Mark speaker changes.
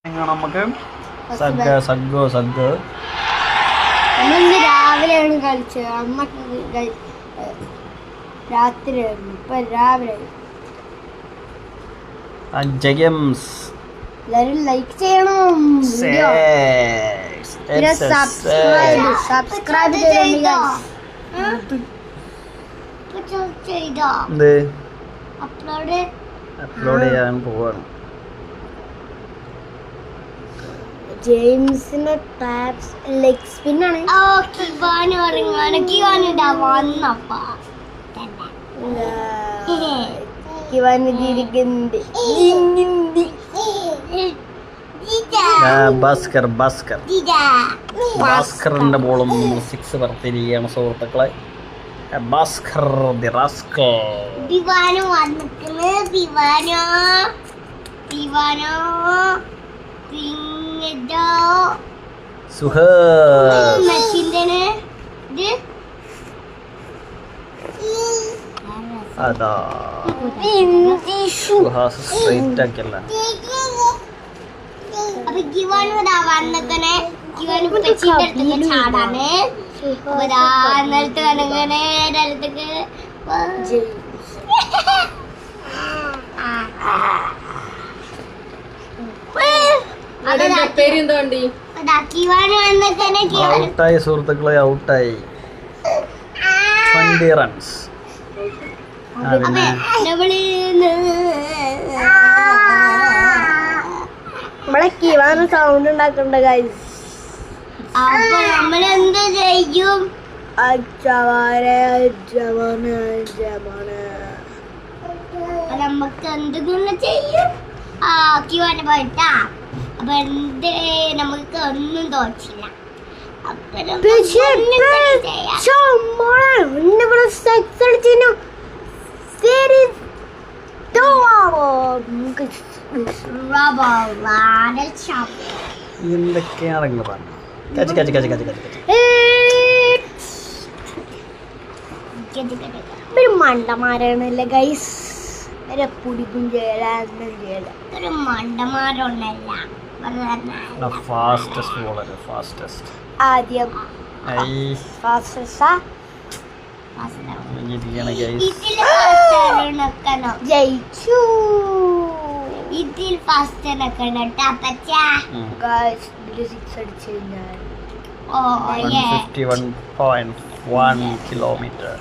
Speaker 1: നമുക്ക് സഗ്ഗോ
Speaker 2: നമ്മളിന്ന് രാവിലെയാണ് കളിച്ചത്. അമ്മ രാത്രിയായിരുന്നു, ഇപ്പൊ രാവിലെ. എല്ലാരും ലൈക്ക് ചെയ്യണം, സബ്സ്ക്രൈബ്
Speaker 1: അപ്ലോഡ് ചെയ്യാൻ പോവാണ്.
Speaker 2: ജെയിംസിന്റെ ടാപ്സ് ലെഗ് സ്പിൻ ആണ്.
Speaker 1: ഭാസ്കറിന്റെ ബോളും നമ്മൾ 6 പറത്തിരിക്കുകയാണ് സുഹൃത്തുക്കളെ. Bhaskar the rascal. അതാ സ്ട്രൈറ്റ് ആക്കിയല്ല. ഔട്ടായി സുഹൃത്തുക്കളെ, ഔട്ടായി. 20 റൺസ്.
Speaker 2: നമ്മളെ കിവാന് സൗണ്ട് ഉണ്ടാക്കണ്ട ഗൈസ്.
Speaker 3: അപ്പൊ നമ്മളെന്ത് ചെയ്യും? നമുക്ക് എന്തെങ്കിലും ചെയ്യും. കിവാന് പോയിട്ടാ. അപ്പൊ എന്ത് നമുക്ക് ഒന്നും തോച്ചില്ല.
Speaker 1: എന്തൊക്കെയാണ്
Speaker 2: മണ്ടന്മാരാണല്ലേ ഗൈസ്. പുടിക്കും
Speaker 3: ഒരു മണ്ടന്മാരൊന്നല്ല.
Speaker 1: Fastest bowler, fastest.
Speaker 2: ആദ്യം ജയിച്ചു.
Speaker 3: ഇതിൽ ഫാസ്റ്റ് നിക്കണം.
Speaker 1: 151.1 കിലോമീറ്റർ.